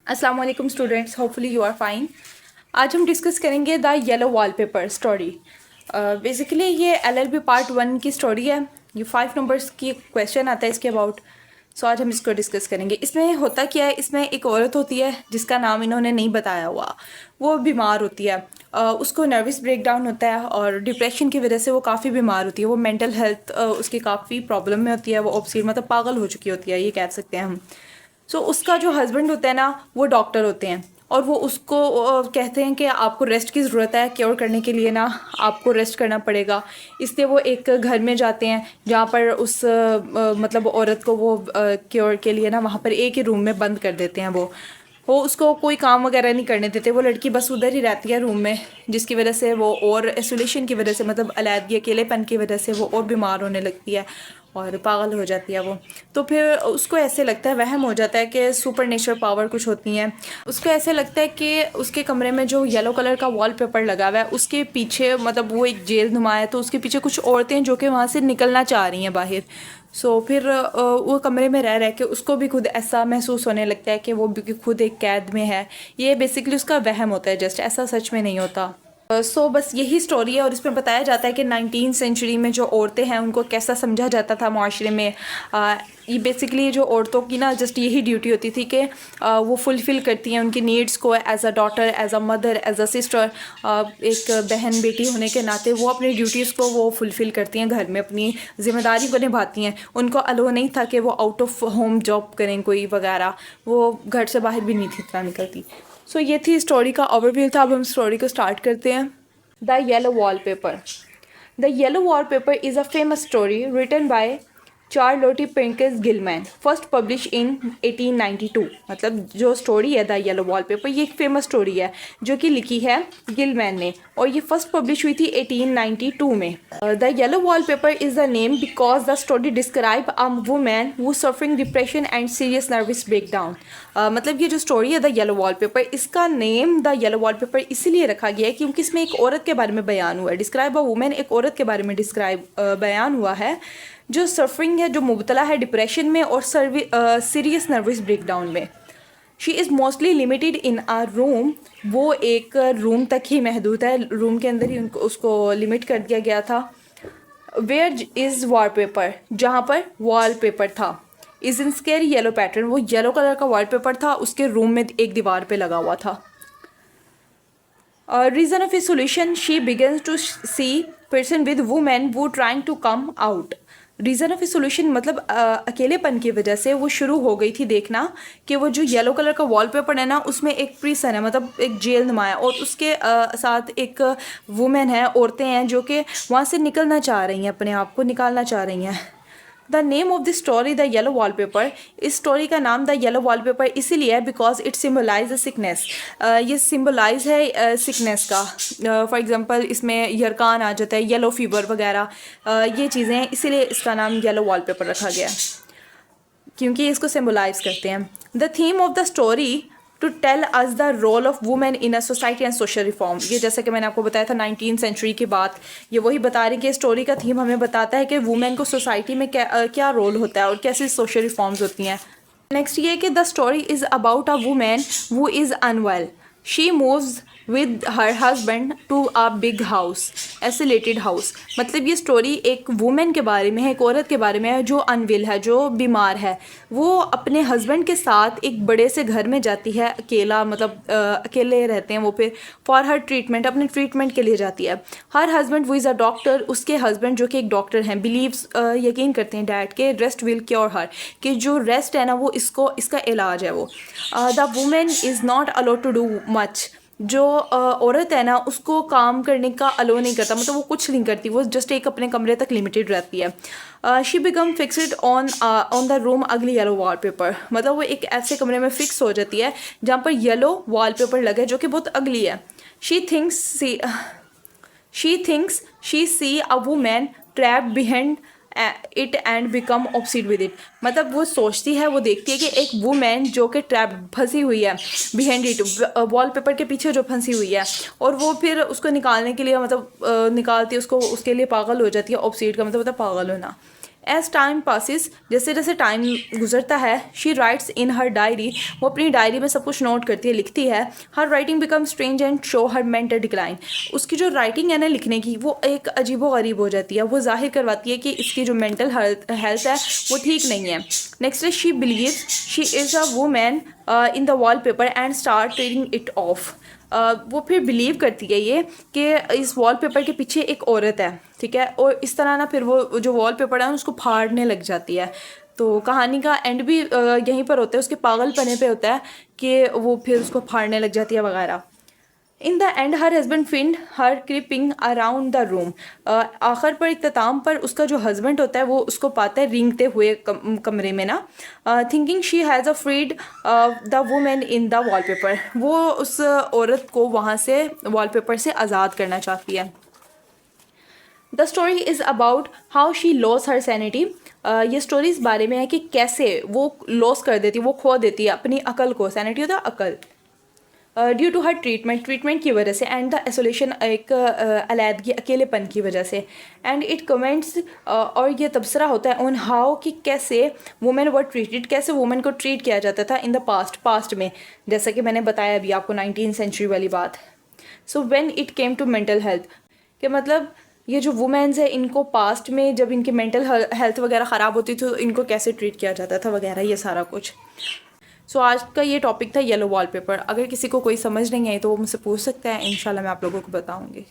अस्सलाम वालेकुम students, hopefully you are fine. आज हम डिस्कस करेंगे the yellow wallpaper story. Basically ये LLB पार्ट 1 की स्टोरी है। ये 5 नंबर्स की क्वेश्चन आता है इसके अबाउट। सो आज हम इसको डिस्कस करेंगे। इसमें होता क्या है, इसमें एक औरत होती है जिसका नाम इन्होंने नहीं बताया हुआ। वो बीमार होती है, उसको नर्वस ब्रेकडाउन होता है और डिप्रेशन की वजह से वो काफ़ी बीमार होती है। वो मेंटल हेल्थ उसकी काफ़ी प्रॉब्लम में होती है। वो ऑब्सीड मतलब पागल हो चुकी होती है, ये कह सकते हैं हम। सो उसका जो हस्बैंड होता है ना, वो डॉक्टर होते हैं और वो उसको कहते हैं कि आपको रेस्ट की ज़रूरत है, क्योर करने के लिए ना आपको रेस्ट करना पड़ेगा। इसलिए वो एक घर में जाते हैं जहाँ पर उस मतलब औरत को वो क्योर के लिए ना वहाँ पर एक ही रूम में बंद कर देते हैं। वो उसको कोई काम वगैरह नहीं करने देते। वो लड़की बस उधर ही रहती है रूम में, जिसकी वजह से वो और आइसोलेशन की वजह से मतलब अलैदगी अकेलेपन की वजह से वो और बीमार होने लगती है और पागल हो जाती है वो। तो फिर उसको ऐसे लगता है, वहम हो जाता है कि सुपर नेचुरल पावर कुछ होती हैं। उसको ऐसे लगता है कि उसके कमरे में जो येलो कलर का वॉलपेपर लगा हुआ है उसके पीछे मतलब वो एक जेल नुमा है, तो उसके पीछे कुछ औरतें जो कि वहाँ से निकलना चाह रही हैं बाहर। सो फिर वो कमरे में रह रह के उसको भी खुद ऐसा महसूस होने लगता है कि वो भी खुद एक कैद में है। ये बेसिकली उसका वहम होता है, जस्ट ऐसा सच में नहीं होता। सो बस यही स्टोरी है और इसमें बताया जाता है कि 19th सेंचुरी में जो औरतें हैं उनको कैसा समझा जाता था माशरे में। ये बेसिकली जो औरतों की ना जस्ट यही ड्यूटी होती थी कि वो फुलफ़िल करती हैं उनकी नीड्स को as a daughter, as a mother, as a sister. एक बहन बेटी होने के नाते वो अपनी ड्यूटीज़ को वो फुलफ़िल करती हैं, घर में अपनी ज़िम्मेदारी को निभाती हैं। उनको अलो नहीं था कि वो आउट ऑफ होम जॉब करें कोई वगैरह, वो घर से बाहर भी नहीं थी इतना निकलती। सो ये थी स्टोरी का ओवरव्यू था। अब हम स्टोरी को स्टार्ट करते हैं। The yellow wallpaper. The yellow wallpaper is a famous story written by Charlotte Perkins Gilman, first publish in 1892। मतलब जो स्टोरी है द येलो वॉलपेपर, ये एक फेमस स्टोरी है जो कि लिखी है गिलमैन ने और ये फर्स्ट पब्लिश हुई थी 1892 में। The yellow wallpaper is the name because the story describe a women who suffering depression and serious nervous breakdown. मतलब ये जो स्टोरी है द येलो वॉलपेपर, इसका नेम द येलो वॉलपेपर इसीलिए रखा गया है क्योंकि इसमें एक औरत के बारे में बयान हुआ है। डिस्क्राइब अ वुमेन, एक औरत के बारे में बयान हुआ है जो सफरिंग है, जो मुबतला है डिप्रेशन में और सीरियस नर्वस ब्रेकडाउन में। She is mostly limited in a room. वो एक रूम तक ही महदूद है, रूम के अंदर ही उसको लिमिट कर दिया गया था। वेयर इज़ वॉलपेपर, जहाँ पर वॉलपेपर था। Is in scary yellow pattern, वो येलो कलर का वॉलपेपर था, उसके रूम में एक दीवार पे लगा हुआ था। Reason of a solution, she begins to see person with women वो trying to come out. Reason of a solution मतलब अकेलेपन की वजह से वो शुरू हो गई थी देखना कि वो जो येलो कलर का वॉलपेपर है ना, उसमें एक प्रिसन है, मतलब एक जेल नुमा है और उसके साथ एक वुमेन है, औरतें हैं जो कि वहाँ से निकलना चाह रही हैं, अपने आप को निकालना चाह रही हैं। The name of the story the yellow wallpaper, इस स्टोरी का नाम द येलो वॉलपेपर इसीलिए है because it symbolise a sickness. ये सिम्बलाइज है सिकनेस का। फॉर एग्जांपल इसमें यरकान आ जाता है, येलो फीवर वगैरह, ये चीज़ें हैं, इसीलिए इसका नाम येलो वॉलपेपर रखा गया है क्योंकि इसको सिम्बलाइज करते हैं। The theme of the story to tell us the role of women in a society and social reform. ये जैसा कि मैंने आपको बताया था 19th सेंचुरी की बात, ये वही बता रही कि स्टोरी का थीम हमें बताता है कि वुमेन को सोसाइटी में क्या रोल होता है और कैसी सोशल रिफॉर्म्स होती हैं। नेक्स्ट ये कि the story is about a women who is unwell. She moves with her husband to a big house, isolated house. मतलब ये स्टोरी एक वुमेन के बारे में है, एक औरत के बारे में है जो अनवेल है, जो बीमार है। वो अपने हस्बैंड के साथ एक बड़े से घर में जाती है अकेला, मतलब अकेले रहते हैं वो। फिर फॉर हर ट्रीटमेंट, अपने ट्रीटमेंट के लिए जाती है। हर हस्बैंड वो इज़ अ डॉक्टर, उसके हस्बैंड जो कि एक डॉक्टर हैं, बिलीव्स यकीन करते हैं डैड के रेस्ट विल क्योर हर, कि जो रेस्ट है ना वो इसका इलाज है। वो the women is not allowed to do much. जो औरत है ना उसको काम करने का अलो नहीं करता, मतलब वो कुछ नहीं करती, वो जस्ट एक अपने कमरे तक लिमिटेड रहती है। She become fixed on the room अगली येलो वॉलपेपर। मतलब वो एक ऐसे कमरे में फिक्स हो जाती है जहाँ पर येलो वॉलपेपर लगे जो कि बहुत अगली है। She thinks she see a women trap behind it and become obsessed with it. मतलब वो सोचती है, वो देखती है कि एक वुमेन जो कि ट्रैप फंसी हुई है बिहाइंड इट, वॉलपेपर के पीछे जो फंसी हुई है, और वो फिर उसको निकालने के लिए मतलब निकालती है उसको, उसके लिए पागल हो जाती है। ऑब्सेस्ड का मतलब होता है पागल होना। एज टाइम पासिस, जैसे जैसे टाइम गुजरता है, she writes in her diary, वो अपनी डायरी में सब कुछ नोट करती है, लिखती है। Her writing become strange and show her mental decline, उसकी जो राइटिंग है ना लिखने की, वो एक अजीबो गरीब हो जाती है, वो जाहिर करवाती है कि इसकी जो मेंटल हेल्थ है वो ठीक नहीं है। नेक्स्ट है she beliefs she is a women in the wallpaper and start taking it of. वो फिर बिलीव करती है ये कि इस वॉलपेपर के पीछे एक औरत है, ठीक है, और इस तरह ना फिर वो जो वॉलपेपर है उसको फाड़ने लग जाती है। तो कहानी का एंड भी यहीं पर होता है, उसके पागलपने पे होता है कि वो फिर उसको फाड़ने लग जाती है वगैरह। In the end her husband find her creeping around the room, आखिर पर इख्तिताम पर उसका जो हस्बैंड होता है वो उसको पाता है रेंगते हुए कमरे में ना। Thinking she has a freed the women in the wallpaper, वो उस औरत को वहाँ से वॉलपेपर से आज़ाद करना चाहती है। The story is about how she loss her sanity, ये स्टोरी इस बारे में है कि कैसे वो लॉस कर देती है, वो खो देती है अपनी अकल को, सैनिटी होता है अकल, ड्यू टू हर ट्रीटमेंट की वजह से, एंड द आइसोलेशन, एक अलैदगी अकेलेपन की वजह से। एंड इट कमेंट्स, और ये तबसरा होता है ऑन हाउ कि कैसे वुमेन वर ट्रीटेड, कैसे वुमेन को ट्रीट किया जाता था इन द पास्ट में, जैसा कि मैंने बताया अभी आपको 19th सेंचुरी वाली बात। So when it came to mental health, कि मतलब ये जो वुमेन्स है इनको पास्ट में जब इनकी मेंटल हेल्थ वगैरह ख़राब होती थी तो इनको कैसे ट्रीट किया जाता था वगैरह, ये सारा कुछ। सो आज का ये टॉपिक था येलो वॉलपेपर। अगर किसी को कोई समझ नहीं आई तो वो मुझसे पूछ सकता है, इंशाल्लाह मैं आप लोगों को बताऊंगी।